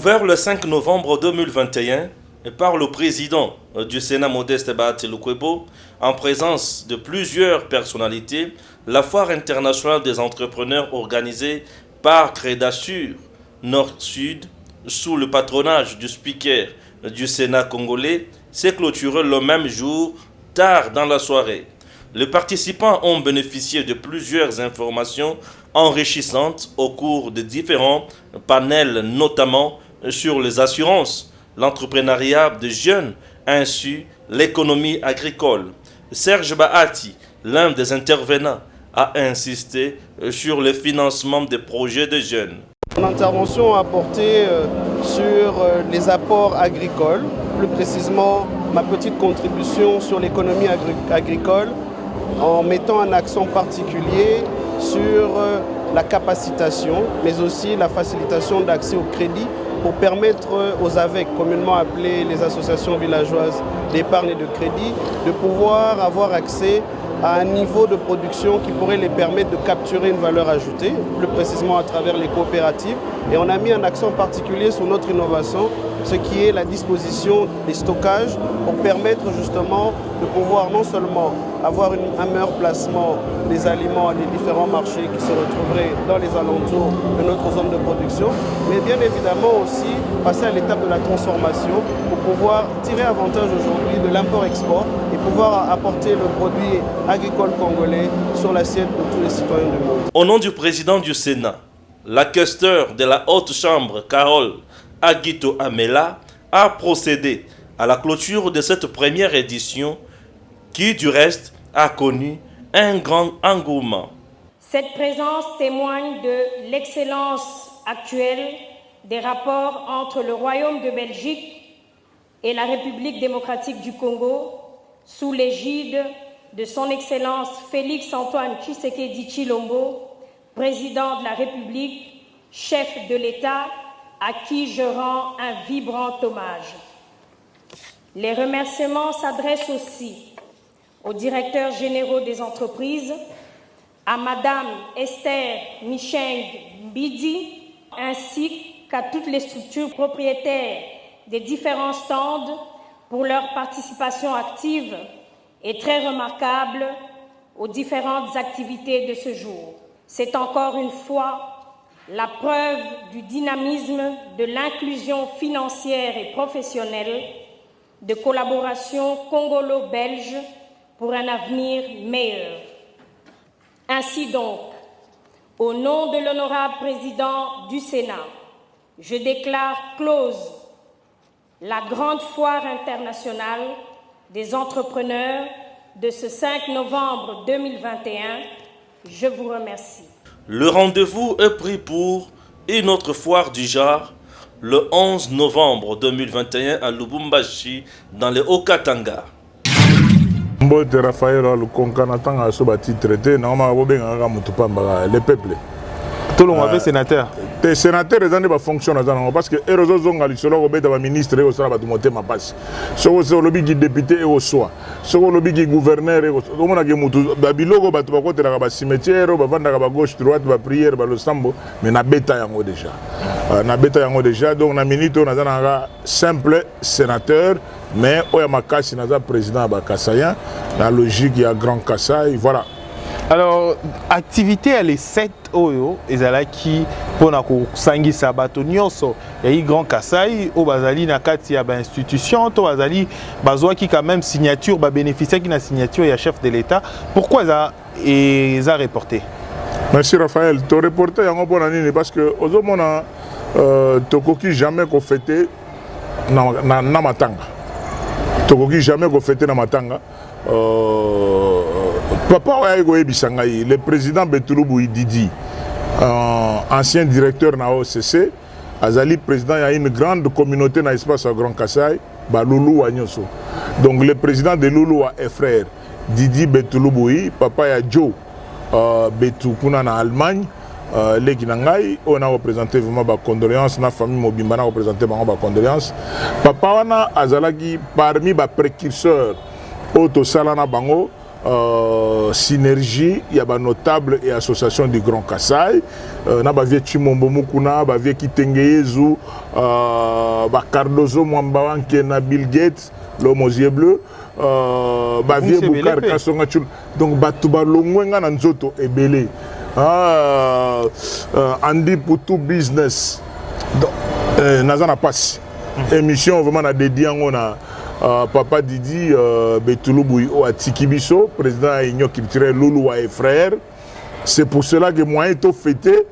Ouvert le 5 novembre 2021 par le président du Sénat Modeste Bahati Lukwebo, en présence de plusieurs personnalités, la foire internationale des entrepreneurs organisée par Crédasur Nord-Sud sous le patronage du speaker du Sénat congolais s'est clôturée le même jour, tard dans la soirée. Les participants ont bénéficié de plusieurs informations enrichissantes au cours de différents panels, notamment sur les assurances, l'entrepreneuriat des jeunes, ainsi l'économie agricole. Serge Bahati, l'un des intervenants, a insisté sur le financement des projets de jeunes. Mon intervention a porté sur les apports agricoles, plus précisément ma petite contribution sur l'économie agricole, en mettant un accent particulier sur la capacitation, mais aussi la facilitation d'accès au crédit pour permettre aux AVEC, communément appelées les associations villageoises d'épargne et de crédit, de pouvoir avoir accès à un niveau de production qui pourrait les permettre de capturer une valeur ajoutée, plus précisément à travers les coopératives. Et on a mis un accent particulier sur notre innovation, ce qui est la disposition des stockages pour permettre justement de pouvoir non seulement avoir un meilleur placement des aliments à des différents marchés qui se retrouveraient dans les alentours de notre zone de production, mais bien évidemment aussi passer à l'étape de la transformation pour pouvoir tirer avantage aujourd'hui de l'import-export et pouvoir apporter le produit agricole congolais sur l'assiette de tous les citoyens du monde. Au nom du président du Sénat, la questeur de la Haute Chambre, Carole Aguito Amela, a procédé à la clôture de cette première édition qui, du reste, a connu un grand engouement. Cette présence témoigne de l'excellence actuelle des rapports entre le Royaume de Belgique et la République démocratique du Congo sous l'égide de son Excellence Félix-Antoine Tshisekedi Tshilombo, président de la République, chef de l'État, à qui je rends un vibrant hommage. Les remerciements s'adressent aussi aux directeurs généraux des entreprises, à Madame Esther Micheng Mbidi, ainsi qu'à toutes les structures propriétaires des différents stands pour leur participation active et très remarquable aux différentes activités de ce jour. C'est encore une fois la preuve du dynamisme, de l'inclusion financière et professionnelle, de collaboration congolo-belge pour un avenir meilleur. Ainsi donc, au nom de l'honorable président du Sénat, je déclare close la grande foire internationale des entrepreneurs de ce 5 novembre 2021. Je vous remercie. Le rendez-vous est pris pour une autre foire du genre le 11 novembre 2021 à Lubumbashi, dans le Haut-Katanga. Mbote Raphaël Lukonkanatanga Sobati traité, le peuple. Tout le monde est sénateur. Les sénateurs ne fonctionnent parce que les autres ministres et les ma passe. Ce sont les députés et au soir. Ce sont les gouverneurs et au Babilogo, les cimetières, les gauche, droite, les prières, le sambo, mais na beta yango déjà. Na beta yango déjà, donc na minute on a simple sénateur, mais on a ma casse, on a président Bakassayan, la logique il y a Grand Kassai, voilà. Alors, activité elle est 7 oyo ezala qui pour na ko sangisa bato nyonso ya Grand Kassai au bazali na kati ya ba institution to bazali bazwa ki quand même signature ba bénéficiaire qui na signature ya chef de l'État. Pourquoi ça est reporté? Merci Raphaël. To reporté yango pona nini parce que ozomona tokoki jamais ko fêter na matanga. Tokoki jamais ko fêter na matanga. Papa le président Betulubu Didi, ancien directeur na OCC, Azali président, il y a une grande communauté dans l'espace à Grand Kassai, Loulou Agnoso. Donc le président de Loulou est frère Didi Betulubu, papa ya Joe Betukuna en Allemagne, on a représenté vraiment ma condoléances, la famille Mobimba a représenté ma condoléances. Papa wana Azalaki parmi les précurseurs Auto Salana Bango. synergie, il y a notable et association du Grand Kassai. Na ba vie Chimombo Mukuna, ba vie Kitengeyezu, ba Cardozo Mwambawanke na Bill Gates, l'homme aux yeux bleus, ba vie Bukar Kasonga Chul. Donc batuba longwenga na nzoto ebele. Andy Poutou Business. Nazana passe. Émission vraiment dédiée à Papa Didi Betoulouboui au Atikibiso, président de l'Union culturelle Louloua et frères. C'est pour cela que moi et tout fêté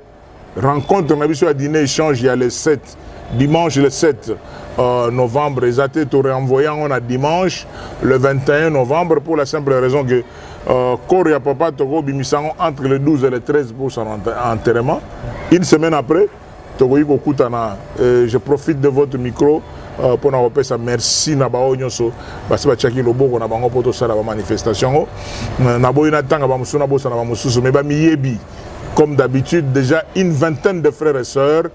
rencontre on a vu sur un dîner échange il y a le 7 dimanche le 7 novembre et été renvoyé on a dimanche le 21 novembre pour la simple raison que Korea Papa Togo Bimisango entre le 12 et le 13 pour son enterrement. Une semaine après Togo Yiko Koutana, je profite de votre micro pour nous dire merci na bao nyonso parce que chaki loboko na bango poto sala ba manifestation na boyina tanga ba musuna bosa na ba mususu mais ba miyebi comme d'habitude déjà une vingtaine de frères et sœurs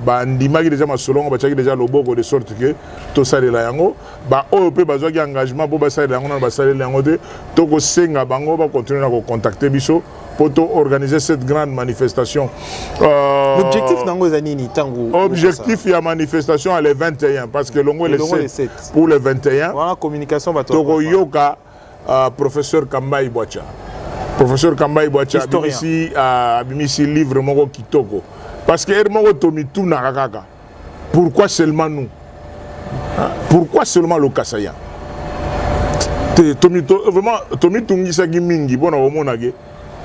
ba ndimaki déjà masolongo ba chaki déjà loboko de sorte que to salela yango ba o pe bazwa ki engagement pour ba salela yango na ba salela yango de to ko senga bango ba continuer na ko contacter biso pour organiser cette grande manifestation. L'objectif Objectif, il y a manifestation à les 21, parce que l'ongo est le 7 pour les 21. Voilà, communication va Togo Yoka, professeur Kambai Boacha. Professeur Kambai Boacha, Abimisi livre Mongo Kitoko. Parce que Hermongo Tomitou Narakaka. Pourquoi seulement nous? Pourquoi seulement le Kassaya? Vraiment, Tomitou Ngisagi Mingi, bon, au Monagé.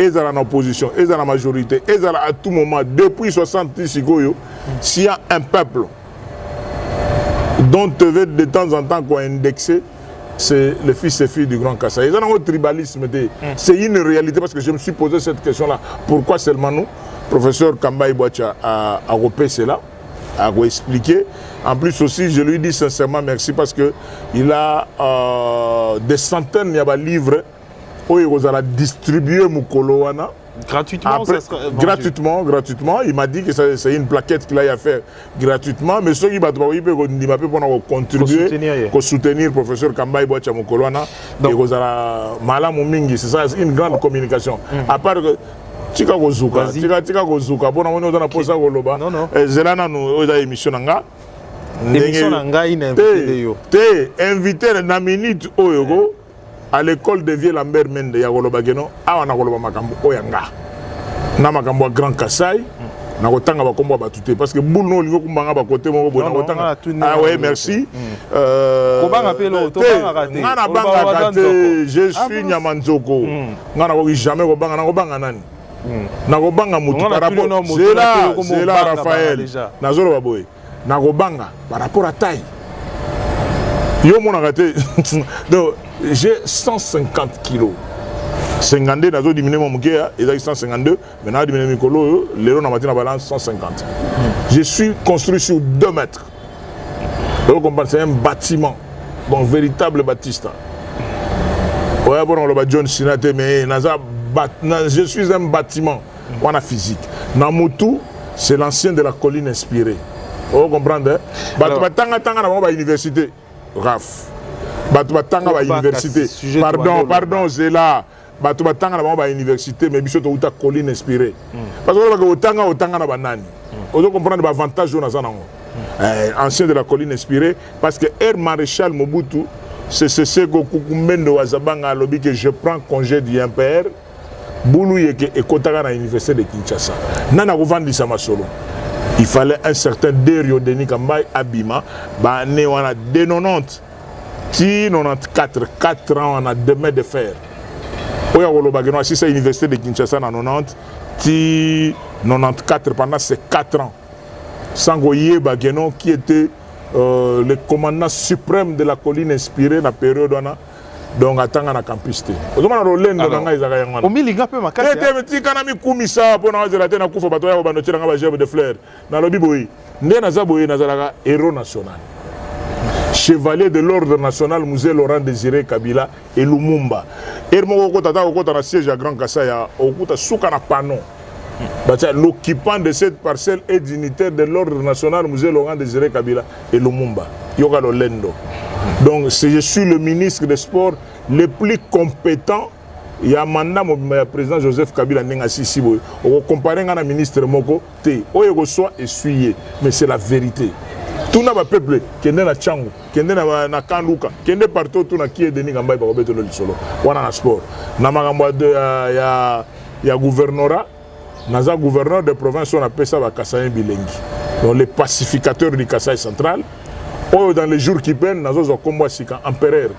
Ils sont en opposition, ils sont en majorité, ils sont à tout moment, depuis 60 ans, s'il y a un peuple dont tu veux de temps en temps qu'on indexé, c'est le fils et filles du Grand Kassai. Ils ont un tribalisme, c'est une réalité parce que je me suis posé cette question-là. Pourquoi seulement nous? Professeur Kambai Boacha a repéré cela, a expliqué. En plus aussi, je lui dis sincèrement merci parce qu'il a des centaines de livres. Il a distribué Mukoloana. Gratuitement, après, gratuitement. Il m'a dit que c'est une plaquette qu'il a fait gratuitement. Mais ceux qui ont contribué, pour soutenir le professeur Kambai Boacha Mukoloana, c'est ça, c'est une grande communication. À part que Tika Gozuka, bon, on a posé Goloba. Zelana, nous avons émission Nanga. Émission Nanga, il est invité dans minute Oyogo. À l'école de Vieux Lambert Mende, il y a un makambo oyanga. Na makambo Grand Kassai, na kotanga ba kombo batute parce que boulno lingo kumbanga ba côté moko bona kotanga. Ah ouais, merci. Kobanga pelo, tobanga raté. Ngana banga raté, je suis Nyamanzoko. Ngana ko jamais kobanga na kobanga nani. Na kobanga mutu par rapport. C'est là Raphaël. Na zoro baboy. Na kobanga par rapport à taille. Yo mon raté. Donc j'ai 150 kilos. 52, j'ai diminué mon mouké, il a 152, maintenant j'ai diminué mon colo, l'élo n'a pas balance 150. Je suis construit sur 2 mètres. Vous comprenez, c'est un bâtiment, un véritable bâtiment. Ouais, bon, on l'a John Sinate, mais je suis un bâtiment, on a physique. Namutu, c'est l'ancien de la colline inspirée. Vous comprenez? Tanga université, RAF. Batoubatanga à l'université. Pardon, c'est là. Batoubatanga à l'université, mais biso to colline inspirée. Parce que otanga na banani. Vous comprenez l'avantage de Nazanango. Ancien de la colline inspirée, parce que Air Maréchal Mobutu, c'est ce que Kukumbendo Wazabanga lobby que je prends congé du père. Boulou et Kotanga à l'université de Kinshasa. Nana Rovandi Samasolo. Il fallait un certain Derio Denis Kambai Abima, bah né on a 90. Si 94, 4 ans, on a 2 mètres de fer. Si c'est l'université de Kinshasa en 90, si 94 pendant ces 4 ans, Sangoye Bageno qui était le commandant suprême de la colline inspirée dans la période donc attends na campus te. Ozoma rolendo nanga izaka yangwana. Omiliga pe makasi. Ti kana mi kumisa pona wazela tena kufa bato ya bano tshiranga ba gerbe de fleurs. Na lobi boyi. Nde na zaboyi na zalaka héros national. Chevalier de l'ordre national Musée Laurent Désiré Kabila et Lumumba. Ermo ko tata ko na siège à Grand Kassai okuta suka na panon. L'occupant de cette parcelle est dignitaire de l'ordre national Musée Laurent Désiré Kabila et Lumumba. Yoga Lolendo. Donc je suis le ministre des Sports le plus compétent il y a un mandat du président Joseph Kabila Nengasisi boy. On compare un ministre moko te oyo soit essuyé mais c'est la vérité. Tout na ba peuple qui est na Tchango, qui est na Kanduka, qui est partout tout na qui est Denis Gamba ba beto le solo. Wana na sport. Na magambo de ya gouvernorat, naza gouverneur de province on appelle ça ba Kasaï Bilengi. Donc les pacificateurs du Kasaï central. Oh, dans les jours qui viennent, nous avons un combat sika empereur.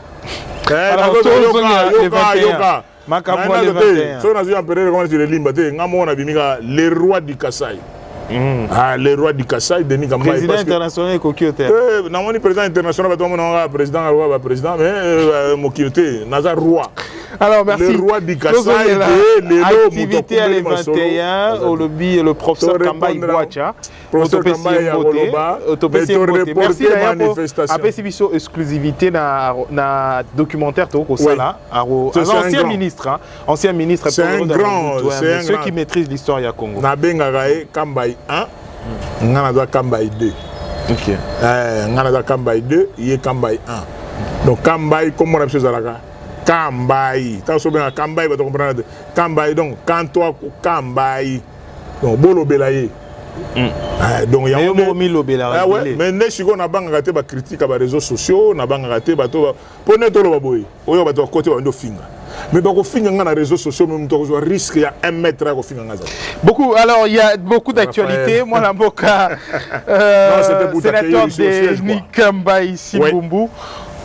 Alors, yoka. Les rois du Kasaï. Ah, les rois du Kasaï, Denis Gamba. Président international et Kokiote. Non, mon président international, président, mais Mokiote, Nazar roi. Alors, merci. Le roi du Kasaï, activité à les 21, au lobby, le professeur Kamba Iboacha. Professeur Kamba Iboacha. Merci d'ailleurs pour la exclusivité dans documentaire ancien ministre. Ancien ministre. C'est un grand. Ceux qui maîtrisent l'histoire du Congo. Nabengaye Kamba 1, Nganada Kamba 2. Ok. Nganada Kamba 2, il est Kamba 1. Donc Kamba, comment on appelle ça? Kambaï, tu as bien Kambaï, tu comprends? Kambaï, donc quand toi Kambaï, donc bolo belaye. Donc il y a un milo belaye. Mais ne si on a pas raté ba critique à les réseaux sociaux, on a pas raté ba to pour ne to lo baboy. Oyo ba to côté wa ndo finga. Mais ba ko finga na réseaux sociaux même to risque il y a 1 mètre à ko finga ngaza. Beaucoup alors il y a beaucoup d'actualités. Moi la Mboka sénateur de Nikambaï Simbumbu.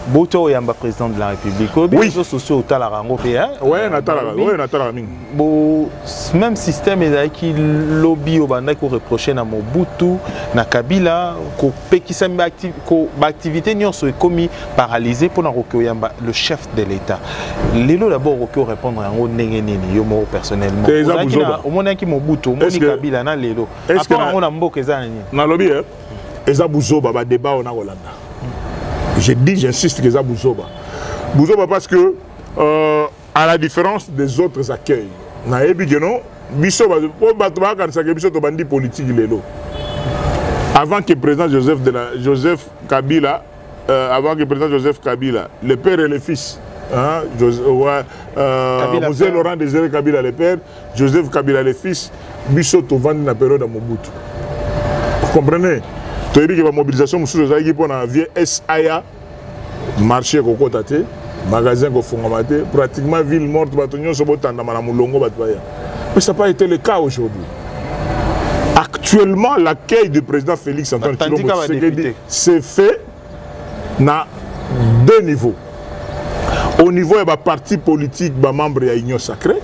Boto Yamba président de la République. Les réseaux sociaux au Talarango PA. Oui, Natala. Même système est qui lobby au Banda qui reproché à Mobutu, na Kabila, activité n'y sont commis paralysée pour le chef de l'État. Lélo d'abord répondre à un nénéné, yo personnellement. Au moment qui Mobutu, au moment Kabila na Lélo. Après on a mbo kezani. Na lobby eza buzoba ba débat on a Rolanda. Je dis, j'insiste que c'est Bouzoba. Bouzoba parce que, à la différence des autres accueils, avant que le président Joseph Kabila, le père et le fils, Mosé Laurent Désiré Kabila le père, Joseph Kabila le fils, Bissoto vend dans la période de Mobutu. Vous comprenez? Tu as dit que la mobilisation pour la vieille SAIA, marché Kokotate, magasin Kofongomate, pratiquement ville morte, mais ça n'a pas été le cas aujourd'hui. Actuellement, l'accueil du président Félix Antoine Tshisekedi s'est fait à 2 niveaux. Au niveau de la parti politique, membre de l'Union sacrée.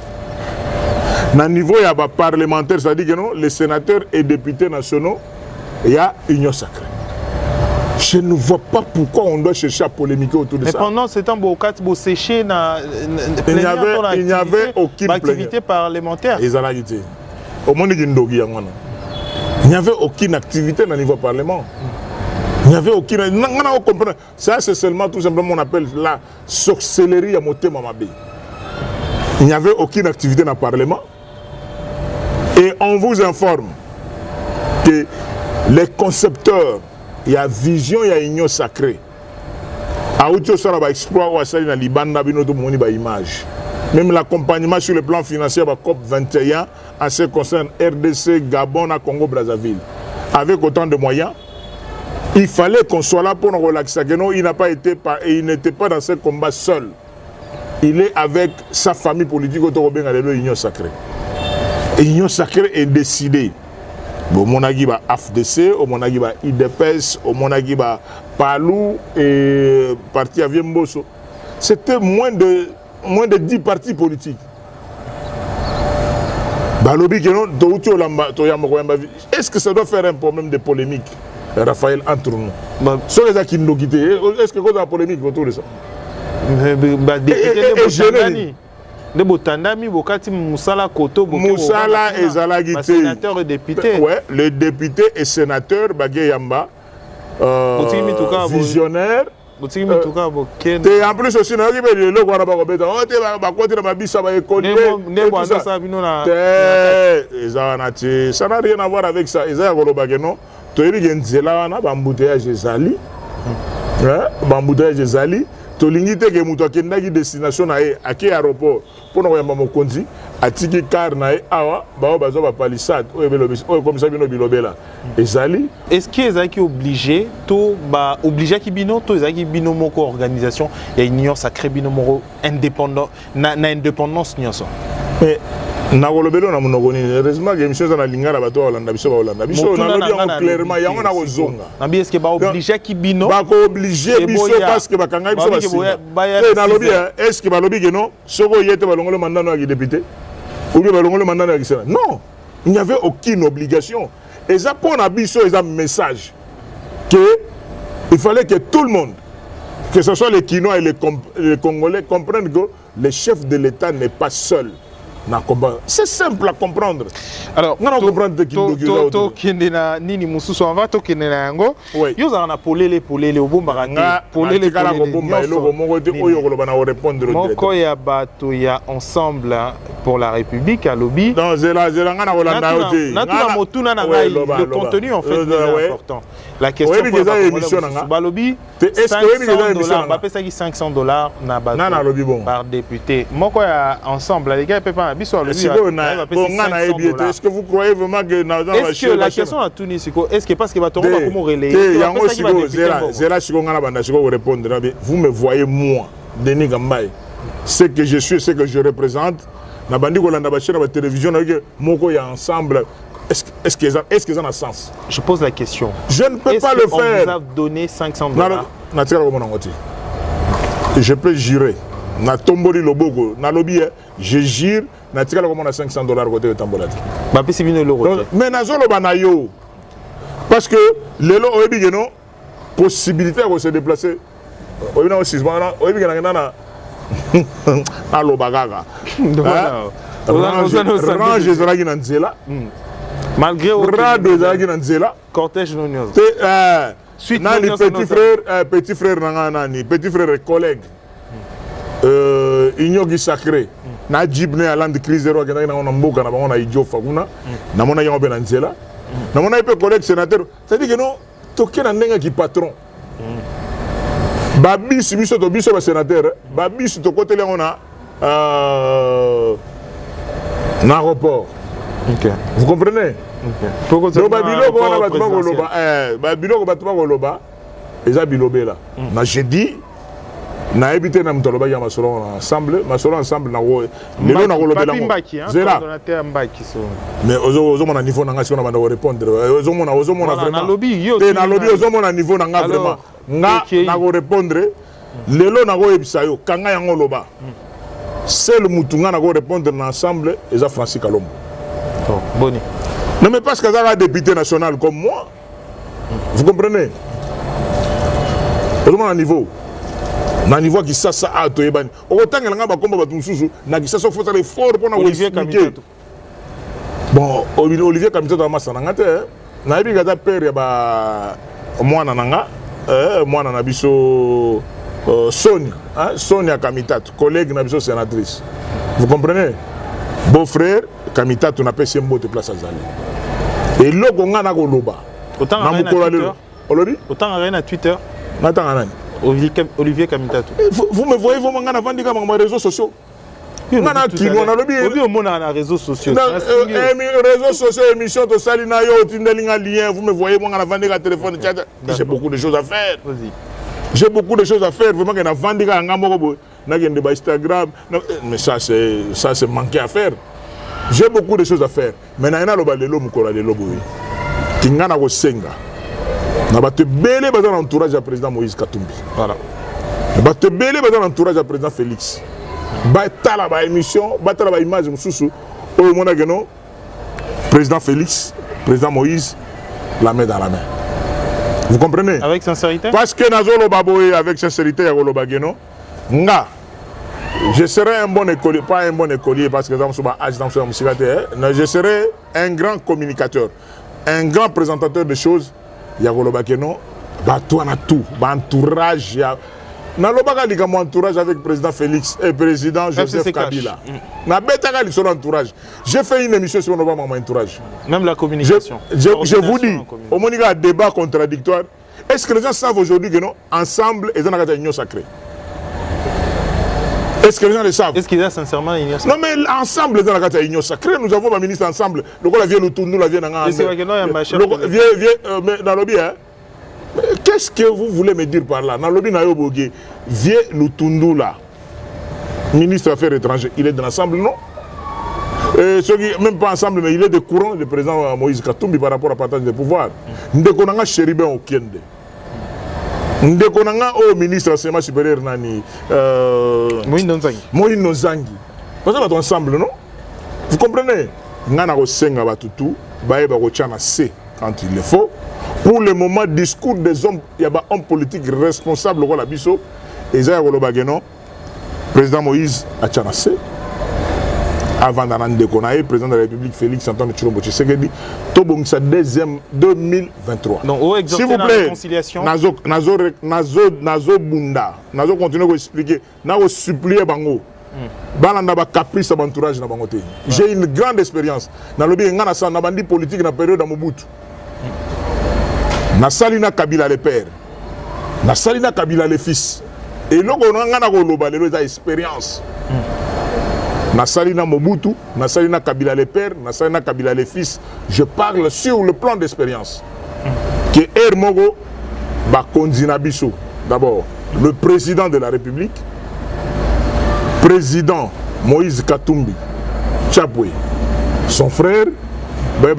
Au niveau de la parlementaire, c'est-à-dire que les sénateurs et députés nationaux, il y a Union sacrée. Je ne vois pas pourquoi on doit chercher à polémiquer autour de ça. Mais pendant ce temps, séché il n'y avait aucune activité parlementaire. Il n'y avait aucune activité dans le niveau parlement. Il n'y avait aucune. Ça, c'est seulement tout simplement on appelle la sorcellerie à monter Mamabé. Il n'y avait aucune activité dans le parlement. Et on vous informe que les concepteurs, il y a vision, il y a union sacrée. Même l'accompagnement sur le plan financier de COP 21 en ce qui concerne RDC, Gabon, Congo, Brazzaville. Avec autant de moyens, il fallait qu'on soit là pour nous relaxer. Il n'était pas dans ce combat seul. Il est avec sa famille politique autour de l'union sacrée. L'union sacrée est décidée. Au Monagiba AFDC, au Monagiba IDPS, au Monagiba Palou et parti Aviemboso. C'était moins de 10 partis politiques. Est-ce que ça doit faire un problème de polémique, Raphaël, entre nous? Sur les qui nous quittent, est-ce que vous avez une polémique autour de ça? De Botandami, Bokati Moussala Koto, Moussala et Zalagité. Sénateur et député. Oui, les députés et sénateurs, Bagayamba, visionnaires. Et en plus aussi, ça n'a rien à voir avec ça. tolingi te ke mutu akendaki destination na ye ake aéroport mpona koyamba mokonzi atiki car na ye awa bao bazwa bapalissade oyo komisa bino bilobela ezali. Est-ce que ezalaki obligé to ba obligeaki bino to ezalaki bino moko organisation ya union sacré bino moko indépendant na indépendance nyonso? nakolobela na monoko nini heureusement que émission eza na lingala bato baolanda biso baolanda biso nalobi yango clairement yango nakozonga nabi est-ce que baobligeaki bino bakooblige biso parce que bakangai biso basinga nalobi est-ce que balobi ke non soki oye te balongolo mandano ya député ou bien balongolo mandano ya kisena non, il n'y avait aucune obligation. Et ça pour na biso eza message que il fallait que tout le monde, que ce soit les Kinois et les Congolais, comprennent que le chef de l'État n'est pas seul. C'est simple à comprendre. Alors, on va ensemble pour la République à lobby. Le contenu en fait est important. La question est 500 $, par député. Ensemble, les gars, est-ce que vous croyez vraiment que est-ce que la question à Tunis, est-ce que parce que va tomber comment relayer vous me voyez moi, Denis Gambay, ce que je suis, ce que je représente, na bandi ko landa ba chaîne ba télévision na que moko ya ensemble. Est-ce que ça a sens? Je pose la question. Je ne peux pas le faire. On vous a donné 500 $. Je peux jurer. Na tomboli loboko, na lobby, je jure, na tika comme on a 500 $ côté de Tambolati. Bah c'est bien l'euro. Mais na zolo banayo. Parce que le lo oyebi geno possibilité de se déplacer. Oyina aussi bana, oyebi gena na alo bagaga. Range ezalaki na nzela. Malgré rado ezalaki na nzela. Cortège non. Suite na petit frère nanga nani, petit frère et collègue. Union qui sacré na jibne à land crise zéro que na mboka na bango na idio fakuna na mona yango ben nzela na mona pe collègue sénateur ça dit que non toke na ndenga ki patron babis biso to biso ba sénateur babis to côté là on a aéroport. OK, vous comprenez? OK, donc babilo ko na batuma ko loba babilo ko batuma ko loba eza bilobela na jeudi na évité na mtoloba ya masolo ensemble na wo lelo na kolobela ngo zera mais ozo mona niveau na ngasi na banda répondre ozo mona vraiment na lobby ozo mona niveau na nga vraiment nga na ko répondre lelo na ko ebisa yo kanga yango loba seul mutunga na ko répondre na ensemble eza Francis Kalombo. Boni non mais parce que ça a député national comme moi, vous comprenez, ozo mona niveau na niveau qui ça a to yebani autant que nga ba komba batu mususu na ki ça so faut aller fort pour na expliquer. Bon Olivier Kamitato amasa na ngate na yebi gaza père ya ba mwana nanga mwana na biso Sonia Sonia Kamitato collègue na biso sénatrice, vous comprenez, beau-frère Kamitato na pesi mbote place azali et loko nga na koloba autant na Twitter autant na Twitter natanga nani Olivier Kamitato. Vous me voyez vraiment en avant des réseaux sociaux. On a les réseaux sociaux. Réseaux sociaux, émission de Salina Yo, lien. Vous me voyez moi en avant des téléphones. J'ai beaucoup de choses à faire. J'ai beaucoup de choses à faire. Vraiment, en avant des Instagram. Mais ça, c'est manqué à faire. J'ai beaucoup de choses à faire. Mais il y a des choses à faire. Na bate belé dans l'entourage du président Moïse Katumbi. Voilà. Na bate belé dans l'entourage du président Félix. Batala ba émission, batala ba image mususu au mona geno président Félix, président Moïse la main dans la main. Vous comprenez? Avec sincérité? Parce que nazolo baboye avec sincérité ya koloba geno nga je serai un bon écolier, pas un bon écolier parce que dans ce âge dans ce je serai un grand communicateur, un grand présentateur de choses. Yagoloba Keno, toi na tout, entourage, nalobaka likambo entourage avec le président Félix et le président Joseph Kabila. Na betaka li son entourage. J'ai fait une émission sur mon entourage. Même la communication. Je vous dis, au moment où il y a un débat contradictoire, est-ce que les gens savent aujourd'hui que non, ensemble, ils ont une union sacrée? Est-ce que les gens le savent? Est-ce qu'ils ont sincèrement ignoré ça? Non, mais ensemble, dans la carte Union sacrée, nous avons un ministre ensemble. Le gars vient le tour, nous la vient dans la. C'est vrai que non, il y a ma chef. Viens dans le lobby, hein? Qu'est-ce que vous voulez me dire par là? Dans le lobby, viens le Tundu là. Ministre des Affaires étrangères, il est de l'ensemble, non? Ceux qui, même pas ensemble, mais il est de courant, le président Moïse Katumbi par rapport à partage des pouvoirs. Ndekonanga Chéribin Okiende. Ndekonanga au ministre de l'enseignement supérieur Nani. Moïse Nozangi. Parce que ensemble, non? Vous comprenez? Ngana Rosenga Batutu, Baeba Rochana C quand il le faut. Pour le moment, discours des hommes, il y a des hommes politiques responsables, le Bisso, et Zaya Rolobageno, président Moïse Achanase, avant d'Anande Konaï, président de la République Félix Antoine Tshilombo Tshisekedi, Tobongsa deuxième 2023. Donc, s'il vous plaît, Nazo Bunda, Nazo continue à expliquer, Nazo supplier Bango. Balanda ba caprice à l'entourage na bangote. J'ai une grande expérience. Dans le bien, ngana sa nabandi politique na période à Mobutu. Na salina Kabila les pères, na salina Kabila les fils. Et là on a goloba les expérience. Na salina Mobutu, na salina Kabila les pères, na salina Kabila les fils. Je parle sur le plan d'expérience. Que Mogo ba kondina biso. D'abord, le président de la République, président Moïse Katumbi, Chapwe, son frère. Et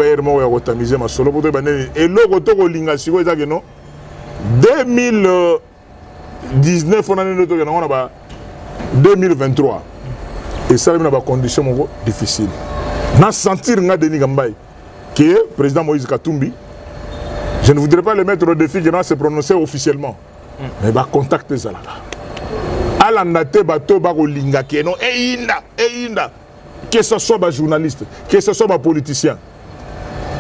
le retour au Lingasiko, 2019, on a 2023. Et ça, il y a des conditions difficiles. Nous sentir que le président Moïse Katumbi, je ne voudrais pas le mettre au défi de se prononcer officiellement, mais il va contacter Zalaka. Alandate bato bako linga keno inda que ce soit des journalistes, que ce soit des politiciens.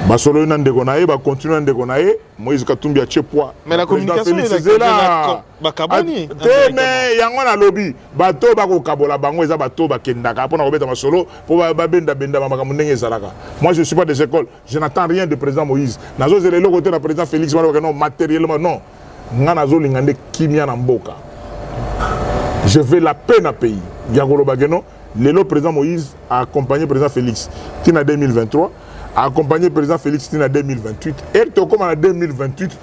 Basolo Nandegonae va continuer à Nandegonae, Moïse Katumbi a poids. Mais la communication est là. Bakaboni. Mais yango na lobby, bato bako kabola bango eza bato bakendaka pour na robeta masolo pour babenda benda makamundenge zalaka. Moi je suis pas des écoles, je n'attends rien du président Moïse. Nazo zele le côté du président Félix non matériellement non. Ngana zo lingande kimia na mboka. Je veux la paix na pays. Yagolo bageno, le président Moïse a accompagné le président Félix en 2023. A accompagné le président Félix en 2028. Et comme en 2028,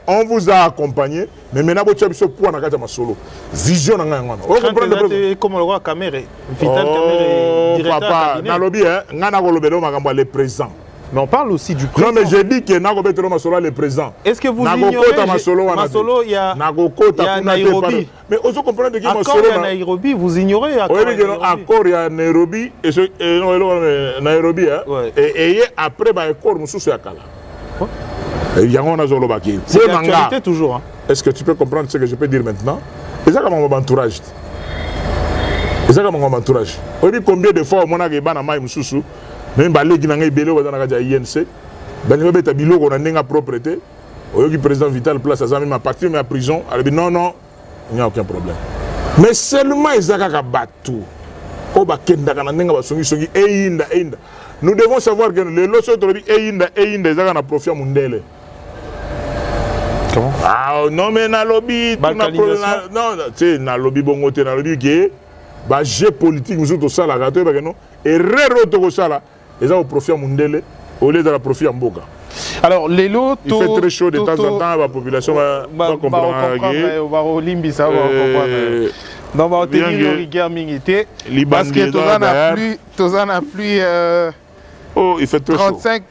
on vous a accompagné, mais maintenant vous avez ce point dans solo. Vision dans vous comprenez comme le roi Kamere, Vital Kamere, directeur papa, dans le présent. Mais on parle aussi du présent. Non, mais j'ai dit que Nagobetelo Masolo le présent. Est-ce que vous ignorez Masolo, il y a Nairobi. Mais vous comprenez que Masolo il y a Nairobi, vous ignorez accord il y a Nairobi et Nairobi et après bah accord nous sous Yakala. Il y a un azolo baki. C'est l'actualité toujours. Est-ce que tu peux comprendre ce que je peux dire maintenant? Et ça comme mon entourage. Et ça comme mon entourage. On dit combien de fois on a gagné bana mai mususu. Même balé qui n'a pas belé au dans la INC, ben il va être bilo qu'on a n'enga propreté. Au lieu président Vital place à même à partir mais à prison, elle dit non non, il n'y a aucun problème. Mais seulement ils ont qu'à battre. Au bakenda kana n'enga basongi songi einda. Nous devons savoir que les lots sont dit einda ils ont qu'à profiter à mundele. Comment? Ah non mais na lobby, non tu na lobby bongote na lobby qui ba jeu politique nous tout ça la gâteau parce que non et rero to ça là. Et ça au profit à Mundele, au lieu de la profit à Mboka. Alors, les lots, il fait très chaud de temps en temps, la population va comprendre. On va au Limbi, ça va comprendre. Donc, on va tenir le rigueur mingité. Parce que tout ça n'a plus oh, il fait très 35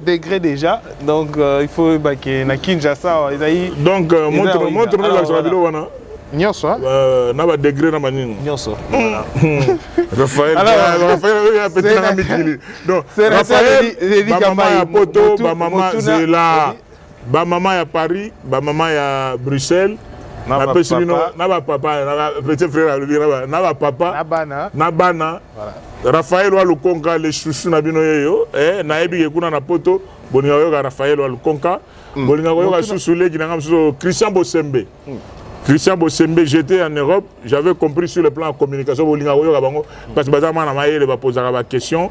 degrés déjà. Donc, il faut que na Kinshasa. Donc, montre-nous la vidéo. Nyoso. Na degré na manini. Nyoso. Raphaël a petit na mitili. Donc Raphaël, maman ya Poto, maman Zela, maman ya Paris, maman ya Bruxelles. Na papa, petit frère na papa. Na bana. Raphaël wa Lukonka les chouchou na bino yo, na ebi kuna na Poto, boninga yo Raphaël wa Lukonka, boninga yo chouchou qui na Christian Bosembe. Christian Bosembe, j'étais en Europe, j'avais compris sur le plan de communication, parce que je me posé des questions.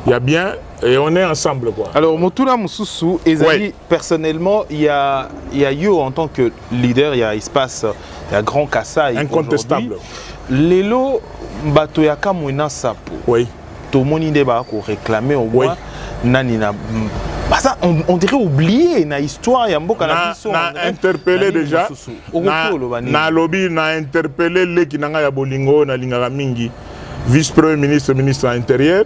il y a bien et on est ensemble quoi. Alors Motula Moussoussou, Ezali, personnellement, il y a yo en tant que leader, il y a espace, il y a Grand Kassai. Incontestable. Lelo Batoyaka Mouina Sapo. Oui. Tout le monde y débat pour réclamer au moins. Nanina. On dirait oublié na histoire ya mboka na biso. Na interpellé déjà. Na lobby na interpellé les qui nanga ya bolingo na lingaka mingi. Vice-premier ministre, ministre de l'Intérieur.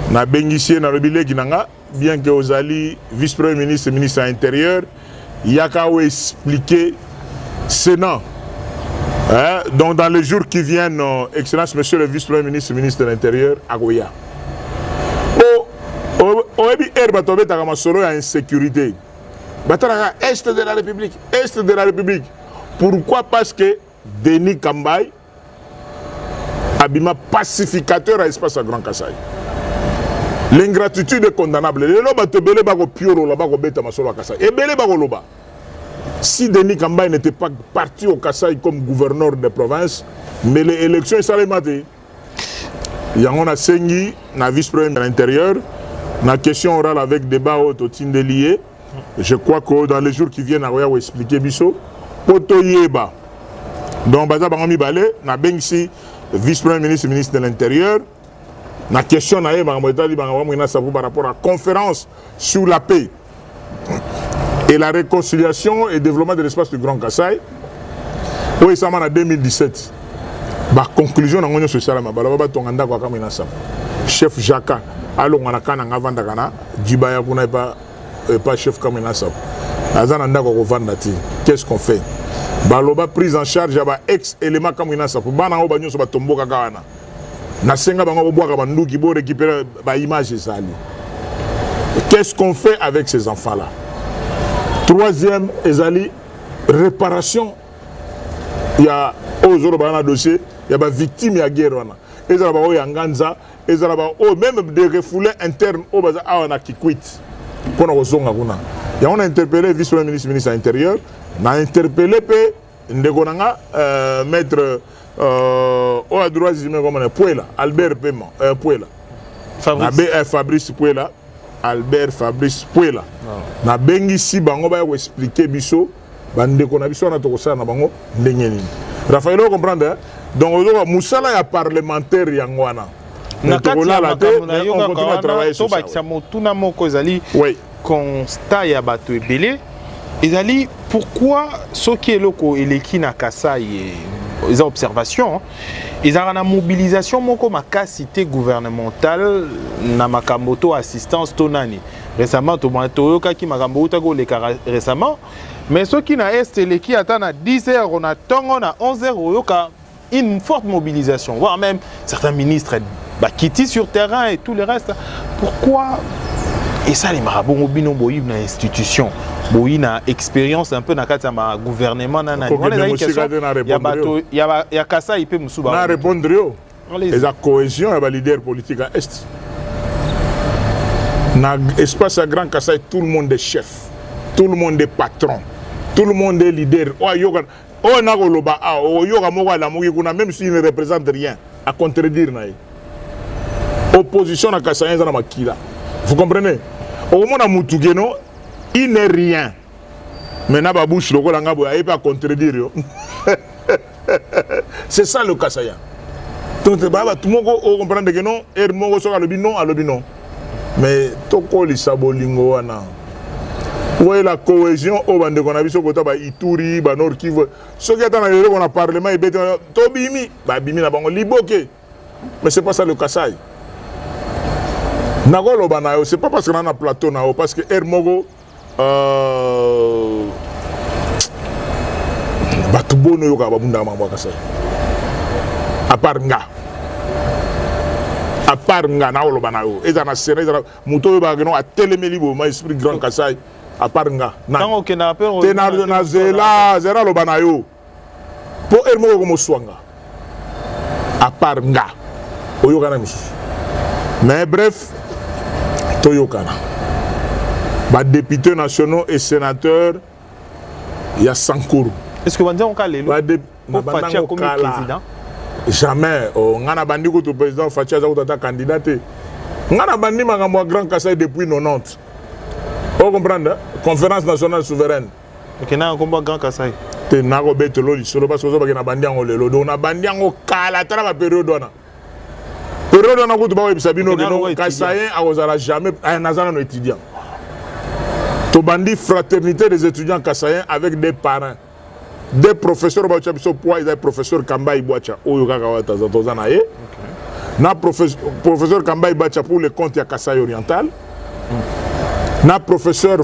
Na bengisie na lobby les qui nanga bien que Ozali vice-premier ministre, ministre de l'Intérieur, yaka ou expliquer Sénat. Donc dans les jours qui viennent, Excellence Monsieur le vice-premier ministre, ministre de l'Intérieur, Agoya. Oebi Herbatobé Takama Solo a insécurité. Bataraka Est de la République, Est de la République. Pourquoi? Parce que Denis Kambay abima pacificateur à l'espace à Grand Kassai. L'ingratitude est condamnable. Les loba te belé bako pioro là bako beta masolo à Kassai. Et belé bako loba. Si Denis Kambay n'était pas parti au Kassai comme gouverneur de province, mais les élections seraient matées. Il y a un Sengi, na vice-premier de l'Intérieur. La question orale avec débat au Tindelié. Je crois que dans les jours qui viennent, on va expliquer Bisso. Potoyeba. Donc, Baza Bangomi Balé, na Bengsi, vice-premier ministre, ministre de l'Intérieur. La question par rapport à la conférence sur la paix et la réconciliation et développement de l'espace du Grand Kassai. Oui, ça en 2017. La conclusion de l'Union sociale, chef Jaka. Alors on a quand on a vendu kana Djibaya pour ne pas chef comme un asap. Azananda ko vandati. Qu'est-ce qu'on fait? Baloba prise en charge aba ex élément comme un asap. Bana o banyo so ba tombo kaka wana. Na senga bango bois ka bandu ki bo récupérer ba image sali. Qu'est-ce qu'on fait avec ces enfants là? Troisième ezali réparation. Il y a aux bana dossier, il y a ba victime ya guerre wana. Ezala ba o ya nganza. Et ça même des refoulés internes au bazar on a qui quitte pour nous zonga kuna. Et on a interpellé vice-premier ministre, ministre de l'Intérieur, on a interpellé Ndegonanga maître au à droit comme Puela Albert Paiement Puela Fabrice Puela Albert Fabrice Puela na bengi si bango ba expliquer biso bande ko na biso na to ça na bango ndenge nini. Raphaël comprendre donc on musala ya parlementaire yangwana. On continue à travailler sur ça. Constat ya bato ebele. Ezali pourquoi ceux qui est loko eleki na Kassai les observations ils ont une mobilisation moko makasité gouvernementale na makamboto assistance tonani. Récemment toyoka ki makambo utako le récemment mais ceux qui na est eleki ata na 10h on a tongo na 11h oyoka une forte mobilisation voire même certains ministres Bakiti sur terrain et tout le reste. Pourquoi? Et ça, les marabouts mobiles ont une institution, une expérience un peu dans le gouvernement. Il y a Kassa, il peut me soutenir. On répondre. Et la cohésion, il y a des leaders politiques à l'Est. Dans l'espace à Grand Kassai, tout le monde est chef, tout le monde est patron, tout le monde est leader. Même s'il ne représente rien, à contredire. Opposition à Kassaïen dans Makila. Vous comprenez? Au moment où Moutougueno, il n'est rien. Mais n'a pas bouche, le Golanga, il pas contredire. C'est ça le Kassaïen. Donc, tout le monde comprend que non, et le monde sera le binon à le binon. Mais toko li sabolingo wana. Vous voyez la cohésion au bande qu'on a vu sur le côté Ituri, Nord Kivu. Ce qui est dans le Parlement, il est Tobimi, Bimi na bango liboke. Mais c'est pas ça le Kassai. Nagolo Banayo, c'est pas parce qu'on a un plateau, parce que Hermogo, Batubono Yoga Babunda Mambakasai. À part Nga. À part Nga, Naolo Banayo. Et dans la série, Mouto Bagano a télémélibo, ma esprit Grand Kassai. À part Nga. Tant que n'a pas Tenard Zela, Zera lo Banayo. Pour Hermogo comme Swanga. À part Nga. Oyokana Moussou. Mais bref, Toyokana. Les députés nationaux et sénateurs, il y a Sankourou. Est-ce que vous avez dit qu'on Fatia comme président? Jamais. On a bandi que le président Fatia est candidat. ngana bandi makambo ya Grand Kasaï depuis 90. Vous comprenez? Conférence nationale souveraine. Ok, na combat Grand Kasaï. Te nako betelo lisolo parce que zo bakena bandi yango lelo. Donc na bandi yango kala tala ba période wana. Période wana ko to ba webisa bino que Kasaïen akozala jamais nazana no étudiant. To bandi fraternité des étudiants Kasaïens avec des parents. Des professeurs ba chabiso poids des professeurs Kamba Ibwacha oyo kaka wata za tozana ye. Na professeur Kamba Ibwacha pour le compte ya Kasaï oriental. Na professeur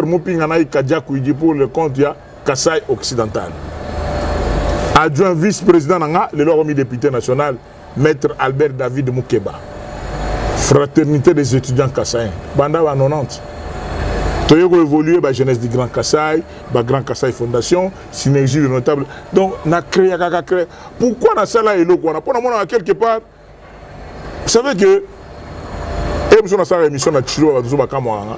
Mupinga na Kadiakou Idi pour le compte ya Kasaï occidental. Adjoint vice-président nanga le loro député national maître Albert David Moukeba. Fraternité des étudiants Kasaïens. Banda wa 90. Toyoko évolué ba jeunesse du Grand Kasaï, ba Grand Kasaï Fondation, synergie de notable. Donc na créé. Pourquoi na sala elo quoi? Pour na quelque part. Vous savez que on a une émission na Chilou ba kamwa.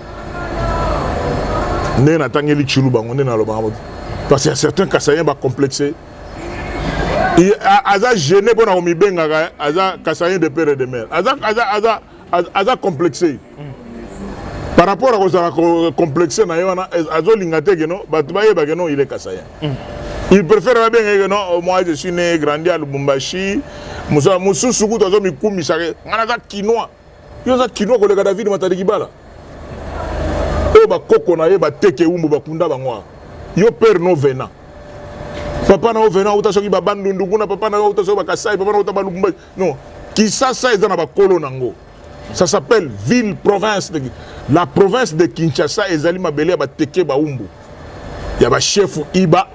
Né na tangeli Chilou bango né na lo bango. Parce qu'il y a certains Kasaïens ba complexés. Et aza gêné pour na mibenga aza Kasaïen de père et de mère. Aza complexé. Par rapport à ça complexé na yona azo lingate que non batubaye ba que non il est Kasaïen. Il préfère bien que non moi je suis né grandi à Lubumbashi. Musa suku to zo mikumi sare. Ngana za kinois. Yo za kinois ko le David Matarigibala. O ba koko na ye ba teke umbu ba kunda bangwa. Yo père no venant. Papa na venant uta soki ba bandundu kuna papa na uta so ba Kasai papa na uta ba Lubumbashi. Non. Qui ça est dans ba kolo nango. Ça s'appelle ville-province. La province de Kinshasa et Zali Mabele a teke ba umbu. Il y a ba chef Iba.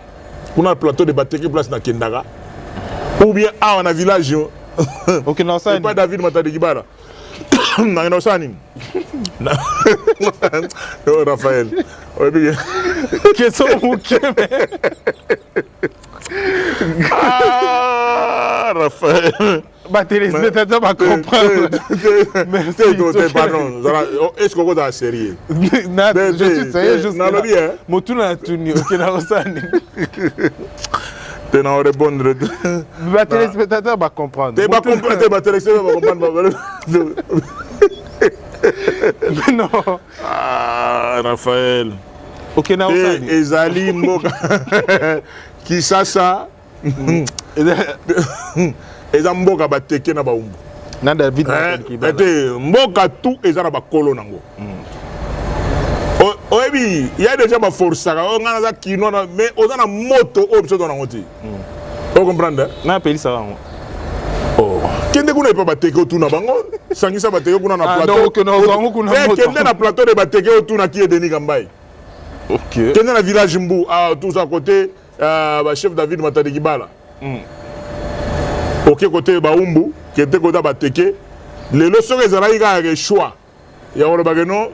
On a le plateau de Bateke place na Kendaga. Ou bien on a village. Ok, non, ça. Pas David Matarigibala. Non, ça ni. Oh Raphaël. Qu'est-ce que ah Raphaël. Bah, téléspectateurs va comprendre. Merci. Pardon. Est-ce qu'on va sérieux? Je suis sérieux juste. Non, le bien. Motuna tuni. Ok, non, ça ni. Tu n'as répondre. Bah, téléspectateurs va comprendre. Tu vas comprendre. Bah, téléspectateurs va comprendre. Non. Ah, Raphaël. Ok, non, ça ni. Ezali Mboka. Qui ça? Eza mboka bateke na baumbu. Na David mboka tout eza na bakolo nango. Oyebi, il y a déjà ba forçaka, on a za kino na mais oza na moto o biso na ngoti. Vous comprenez? Na peli ça va. Oh. Kende kuna pa bateke o tuna bango, sangisa bateke kuna na plateau. Donc no zango kuna moto. Kende na plateau de bateke o tuna qui est Denis Gambai. OK. Kende na village Mbu, tous à côté ba chef David Matarigibala. Ok, côté Baumbu, qui était côté Bateke, les leçons que vous avez le choix. Il y a un bagano,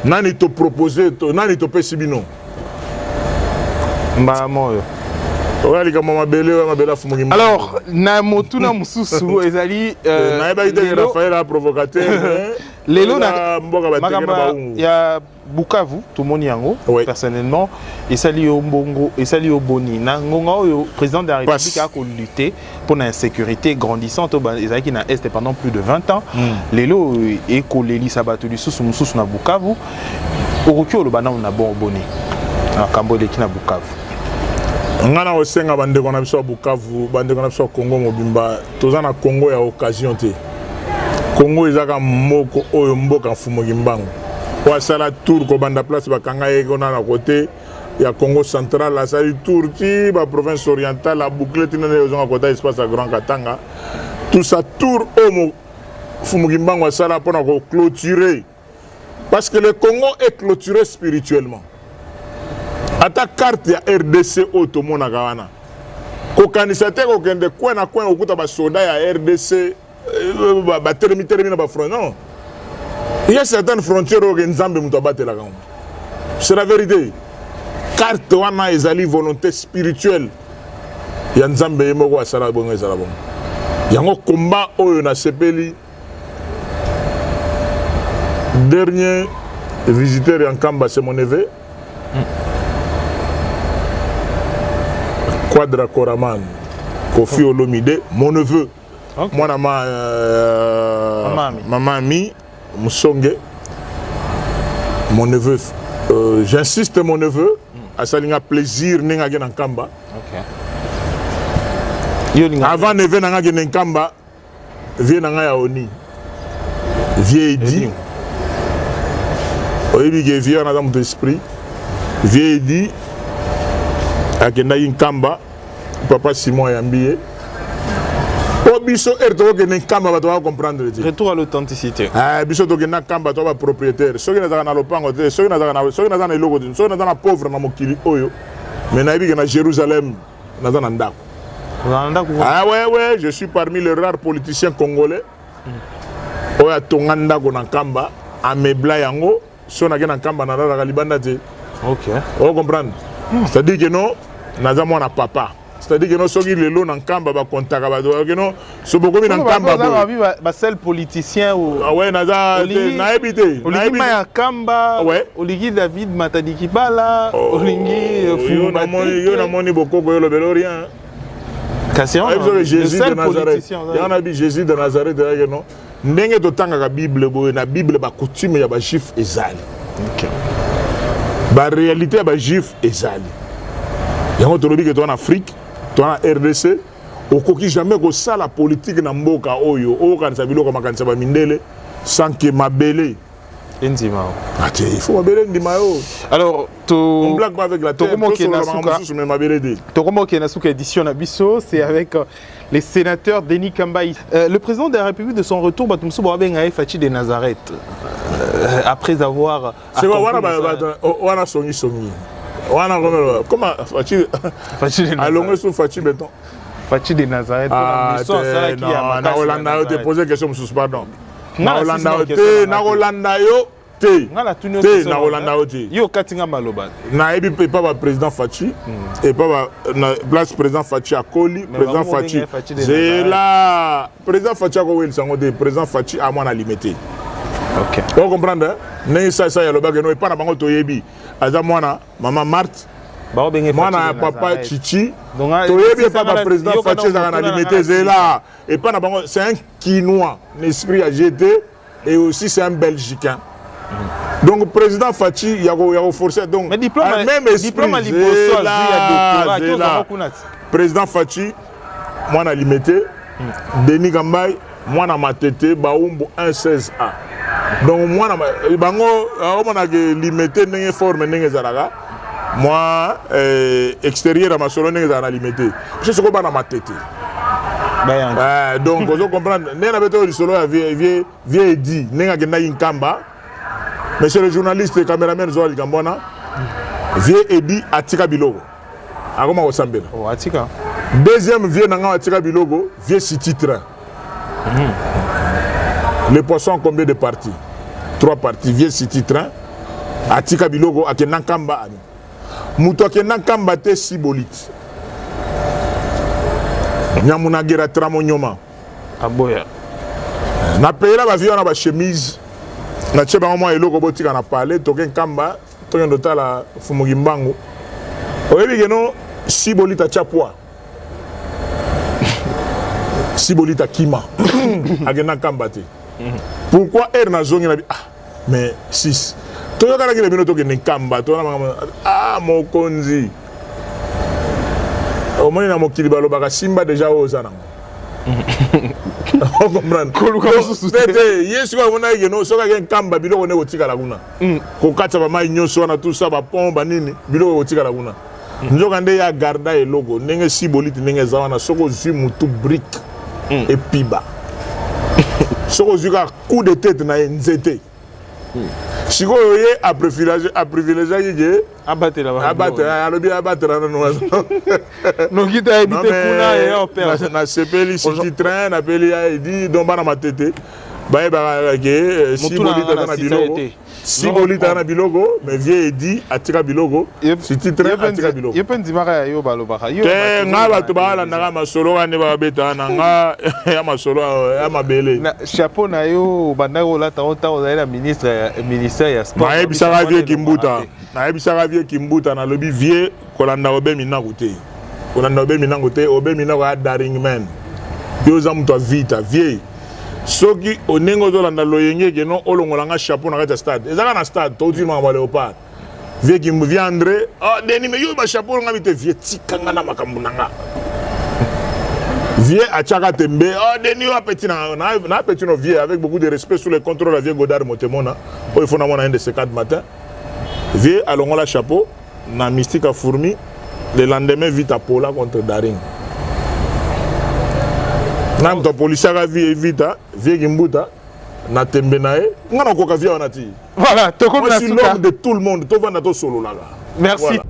nani te proposer, nani te pesibino. Alors, na motuna mususu ezali Raphaël a provocateur. Lelo na ya Bukavu tomoni yango personnellement esali yo mbongo esali yo boni na ngonga oyo président de la République a lutter pour l'insécurité grandissante ezali na est pendant plus de 20 ans. Lelo ekoleli sabato lisusu mususu na Bukavu okoki oloba na bon boni na kambo leki na Bukavu. Ngana osenga bandeko na biso Bukavu bandeko na biso Congo mobimba toza na Congo ya occasion te. Congo ezaka moko oyo mboka mfumo gimbango. Wa sala tour ko banda place bakanga yekona na côté ya Congo central la sala tour ti ba province orientale la boucle tinene ozonga côté espace à Grand Katanga. Tout ça tour omo mfumo gimbango sala pona ko clôturer parce que le Congo est clôturé spirituellement. Ata carte ya RDC otomona kawana. Ko kanisate ko kende kwena kwena okuta ba soda ya RDC ba terminer ba front non. Il y a certaines frontières où Nzambe muto batela kango. C'est la vérité. Carte wana ezali volonté spirituelle. Ya Nzambe yemoko asala bongo ezala bongo. Yango combat oyo na sepeli. Dernier visiteur en Kamba c'est mon neveu. Quadra Koraman, Kofi Olomide, mon neveu. Okay. Moi, maman Ami, Moussongue, mon neveu. J'insiste, mon neveu, à Salinga plaisir, n'enga gen Kamba. Avant neveu n'enga gen Kamba, vieux n'enga yaoni. Vieux dit, oyebi ge vieux n'a dans esprit. Vieux dit, akenda yin Kamba, papa Simon Yambié. Biso erto ke Kamba ba to comprendre. Retour à l'authenticité. Biso to ke Kamba to ba propriétaire. Soki na zaka na lopango te, soki na zaka na logo te, soki na zaka pauvre na mokili oyo. Mais na bi na Jérusalem na zana ndako. Ah ouais, je suis parmi les rares politiciens congolais. Oya tonganda ko na Kamba, amebla yango, so na ke na Kamba na la libanda te. OK. On comprendre. C'est-à-dire que non, na za mwana papa. C'est-à-dire que nous sommes les lots en Kamba, ba contact ba do que non, so boko mi na Kamba ba seul politicien ou ah ouais naza na habité. Olingi ma Kamba, ouais. Olingi David Matadiki Bala, Olingi Fumba. Yo na moni boko ko lo belorien. Cassian. Jésus de Nazareth. Il y en a dit Jésus de Nazareth que non. Ndenge to tanga ka Bible bo na Bible ba coutume ya ba juif ezali. OK. Ba réalité ba juif ezali. Yango to lobi que toi en Afrique en RDC, au coquille jamais que ça la politique na mboka oyo, o kanisa biloko makanisa ba mindele sans que mabele. Ndima. Il faut mabele ndima yo. Alors, on blague pas avec la terre. Tokomo Kenasuka édition Nabiso, c'est avec les sénateurs Denis Kambaï. Le président de la République de son retour, Batumsou Boabengaï Fachi de Nazareth, après avoir. C'est quoi, wana songi songi. Comment Fachi allongé sur Fachi béton. Fachi de Nazareth. Non, na Hollanda yo te poser question pardon. Na Hollanda yo te. Na Hollanda yo te. Yo katinga maloba. Na ebi pas ba président Fachi et pas na place président Fachi akoli, président Fachi. C'est là président Fachi ko wel sango de président Fachi a mwana limité. OK. Vous comprenez? Ne ça ya loba que no pas na bango to yebi. Aza mwana maman Marthe. Mwana papa Chichi. To yebi pas ba président Fachi za na limité là et pas na bango c'est un Quinois, l'esprit a jeté et aussi c'est un Belgicain. Donc président Fachi il y a forcé donc mais diplôme même esprit là. Président Fachi mwana limité Denis Kambaï mwana matete baumbu 116A. Donc moi bango on a limité n'engé forme n'engé zaraga moi extérieur à ma solo n'engé zaraga limité je sais quoi na matete donc vous comprenez n'engé beto solo vieux dit n'engé genda inkamba monsieur le journaliste et caméraman Zoali Gambona vieux Edi atika bilogo akoma osambela oh atika deuxième vieux nanga atika bilogo vieux City Train. Les poissons ont combien de parties? 3 parties. Vieux City Train, Atika Bilogo, Akenankamba. Mouto Akenankamba te Sibolite. Nyamunagera Tramonyoma. Aboya. Na pays là, on a une chemise. Na tcheba au moins eloko botika na parler. Token Kamba, token dotala Fumugimbango. Oyebi geno Sibolite a Chapwa. Sibolite Kima. Akenankamba te. Pourquoi Erna Zongi na mais 6 toyoka na kile to ke Nkamba to na mokonzi au moins na mokili balobaka Simba déjà ozana on comprend yesu ko mona yeno soka ke Nkamba biloko ne kotika la kuna ko katsa ba mai nyoso na tout ça ba pomba nini biloko kotika la kuna nzoka nde ya garda e logo ndenge Sibolite ndenge zawana soko zu mutu brick et piba. Ce que je coup de tête na nzete. Si vous voyez à privilégier abattre là-bas. Abattre là non. Non qui t'a évité kuna et opéra. Na CPL City Train na peli a dit donc ba na matete. Ba ba ke Sibolite na bilogo. Sibolite na bilogo mais vieux dit atika bilogo. City Train atika bilogo. Yepen dimara yo balobaka. Yo nga ba to ba la na masolo ane ba beta na nga ya masolo ya mabele. Na chapeau na yo bandako la ta la ministère ya sport. Na ebisaka vieux Kimbuta na lobi vieux kolanda obe mina kote. Kolanda obe mina kote obe mina ko daring man. yo za muto vita vieille soki onengo zolanda loyenge ke non olongolanga chapeau na kati ya stade ezaka na stade to utima ba léopard vie qui me viendrait ah deni me yo ba chapeau nga bite vie tikanga na makambo nanga vie a chaka tembe ah deni yo petit na petit no vie avec beaucoup de respect sous le contrôle la vie Godard Motemona il faut na mona un de ces 4 matin vie alongola chapeau na mystique a fourmi le lendemain vite à Pola contre Daring. Nam to policier ga vita, vie gimbuta na tembenae, ngana ko ka via onati. Voilà, to comme l'homme de tout le monde, to vanda to solo là. Merci. Voilà.